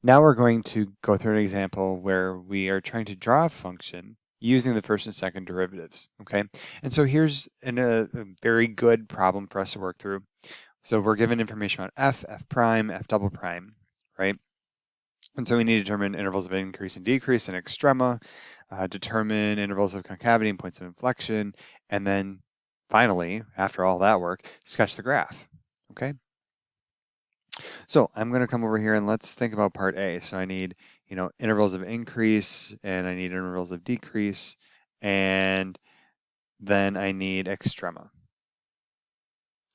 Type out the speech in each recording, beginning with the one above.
Now we're going to go through an example where we are trying to draw a function using the first and second derivatives, okay? And so here's a very good problem for us to work through. So we're given information about f, f prime, f double prime, right? And so we need to determine intervals of increase and decrease in extrema, determine intervals of concavity and points of inflection, and then finally, after all that work, sketch the graph, okay? So I'm going to come over here and let's think about part A. So I need, intervals of increase and I need intervals of decrease, and then I need extrema.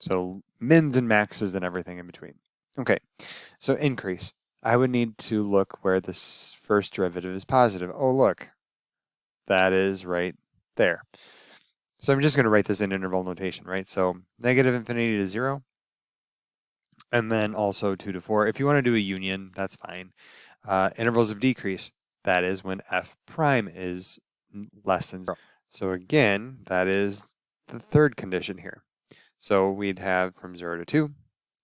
So mins and maxes and everything in between. Okay, so increase. I would need to look where this first derivative is positive. Oh, look, that is right there. So I'm just going to write this in interval notation, right? So negative infinity to 0, and then also 2 to 4. If you want to do a union, that's fine. Intervals of decrease, that is when f prime is less than 0. So again, that is the third condition here. So we'd have from 0 to 2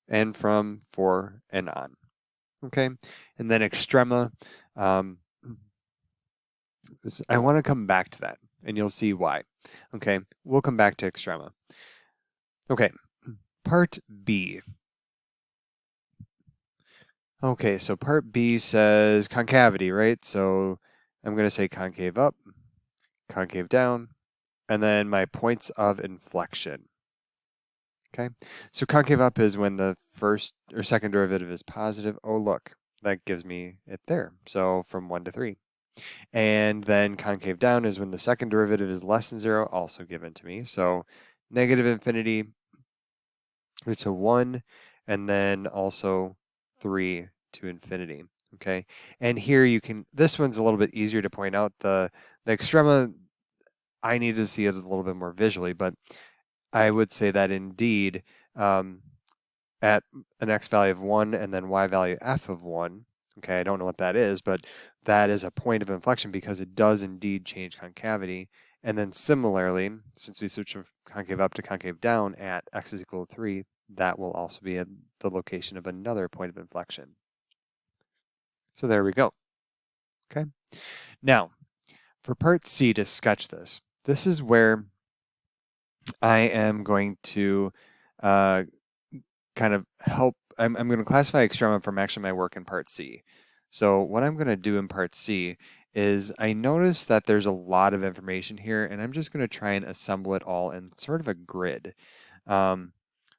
and from 4 and on. Okay, and then extrema, I want to come back to that and you'll see why. Okay, we'll come back to extrema. Okay, part B. Okay, so part B says concavity, right? So I'm going to say concave up, concave down, and then my points of inflection. Okay, so concave up is when the first or second derivative is positive. Oh, look, that gives me it there. So from 1 to 3. And then concave down is when the second derivative is less than 0, also given to me. So negative infinity to 1, and then also 3 to infinity. Okay, and here you can, this one's a little bit easier to point out. The extrema, I need to see it a little bit more visually, but I would say that indeed at an x value of 1 and then y value f of 1, okay, I don't know what that is, but that is a point of inflection because it does indeed change concavity. And then similarly, since we switch from concave up to concave down at x is equal to 3, that will also be at the location of another point of inflection. So there we go. Okay. Now, for part C to sketch this, this is where I am going to kind of help. I'm going to classify extrema from actually my work in part C. So what I'm going to do in part C is I notice that there's a lot of information here, and I'm just going to try and assemble it all in sort of a grid.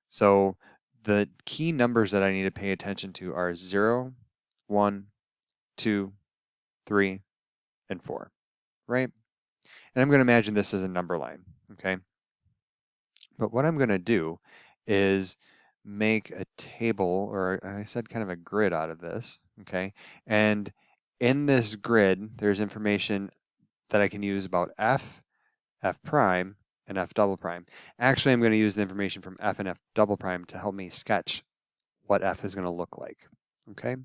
So the key numbers that I need to pay attention to are 0, 1, 2, 3, and 4, right? And I'm going to imagine this as a number line, okay? But what I'm going to do is make a table, or I said kind of a grid out of this, okay? And in this grid, there's information that I can use about f, f prime, and f double prime. Actually, I'm going to use the information from f and f double prime to help me sketch what f is going to look like, okay?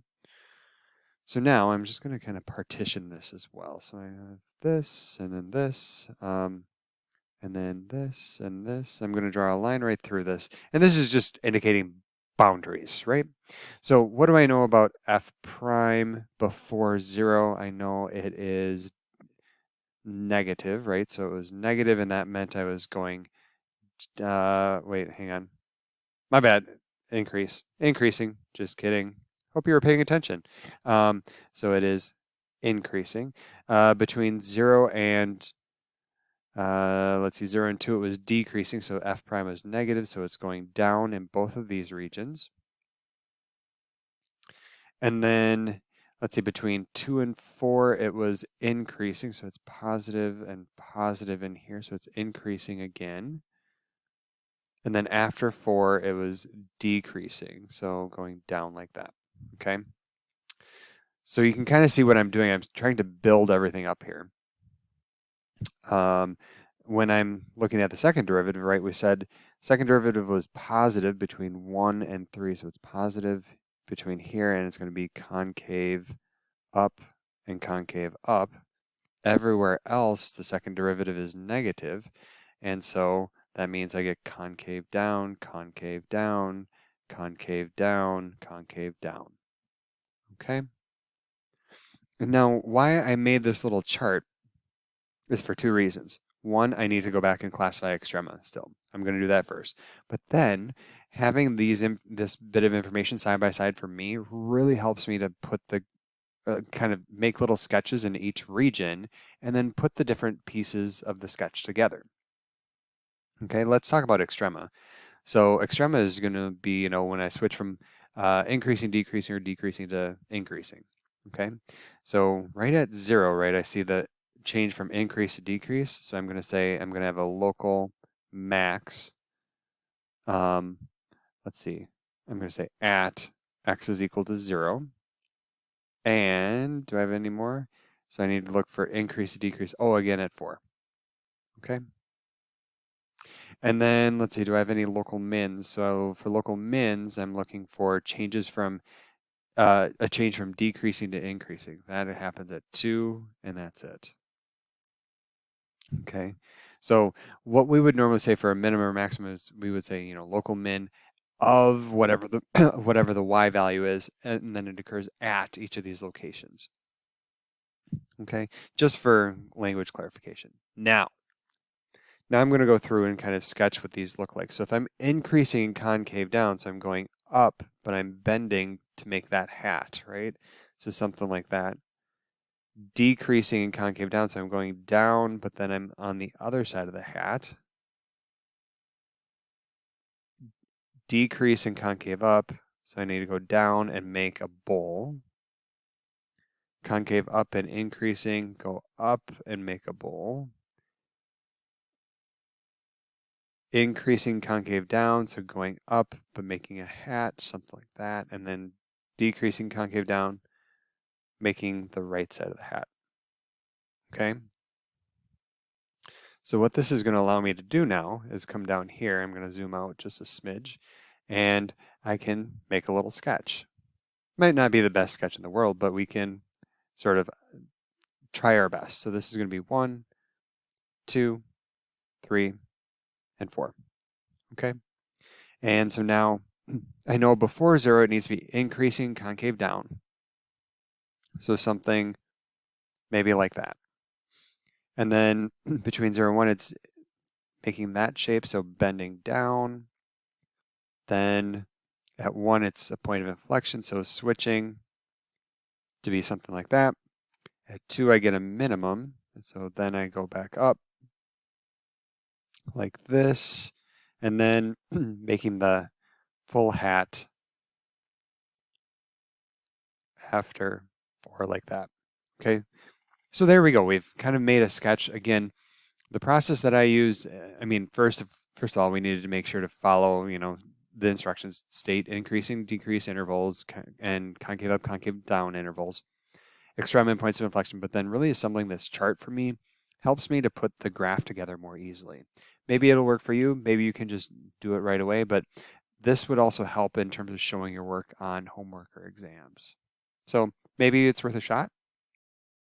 So now I'm just going to kind of partition this as well. So I have this, and then this, and then this and this. I'm going to draw a line right through this. And this is just indicating boundaries, right? So what do I know about f prime before 0? I know it is negative, right? So it was negative, and that meant I was going, wait, hang on. My bad. Increasing. Just kidding. Hope you were paying attention. So it is increasing. Between 0 and let's see, 0 and 2, it was decreasing, so f prime is negative, so it's going down in both of these regions. And then, let's see, between 2 and 4, it was increasing, so it's positive and positive in here, so it's increasing again. And then after 4, it was decreasing, so going down like that, okay? So you can kind of see what I'm doing. I'm trying to build everything up here. When I'm looking at the second derivative, right, we said second derivative was positive between 1 and 3, so it's positive between here, and it's going to be concave up and concave up. Everywhere else, the second derivative is negative, and so that means I get concave down, concave down, concave down, concave down. Okay? Now, why I made this little chart is for two reasons. One, I need to go back and classify extrema still. I'm going to do that first. But then having this bit of information side by side for me really helps me to put the kind of make little sketches in each region and then put the different pieces of the sketch together. Okay, let's talk about extrema. So extrema is going to be, when I switch from increasing, decreasing, or decreasing to increasing. Okay, so right at 0, right, I see the change from increase to decrease. So I'm going to say I'm going to have a local max. Let's see, I'm going to say at x is equal to 0. And do I have any more? So I need to look for increase to decrease. Oh, again at 4. Okay. And then let's see, do I have any local mins? So for local mins, I'm looking for changes from a change from decreasing to increasing. That happens at 2, and that's it. Okay. So what we would normally say for a minimum or maximum is we would say, local min of whatever the whatever the y value is, and then it occurs at each of these locations. Okay, just for language clarification. Now I'm going to go through and kind of sketch what these look like. So if I'm increasing concave down, so I'm going up, but I'm bending to make that hat, right? So something like that. Decreasing in concave down, so I'm going down, but then I'm on the other side of the hat. Decrease in concave up, so I need to go down and make a bowl. Concave up and increasing, go up and make a bowl. Increasing concave down, so going up but making a hat, something like that, and then decreasing concave down, making the right side of the hat. Okay? So what this is going to allow me to do now is come down here. I'm going to zoom out just a smidge, and I can make a little sketch. Might not be the best sketch in the world, but we can sort of try our best. So this is going to be 1, 2, 3, and 4. Okay? And so now I know before 0 it needs to be increasing concave down. So something maybe like that. And then between 0 and 1, it's making that shape, so bending down. Then at 1, it's a point of inflection, so switching to be something like that. At 2, I get a minimum, and so then I go back up like this, and then making the full hat after 4 like that. Okay, so there we go. We've kind of made a sketch. Again, the process that I used, I mean, first of all, we needed to make sure to follow, the instructions, state increasing, decrease intervals, and concave up, concave down intervals, extreme points of inflection. But then really assembling this chart for me helps me to put the graph together more easily. Maybe it'll work for you. Maybe you can just do it right away. But this would also help in terms of showing your work on homework or exams. So maybe it's worth a shot.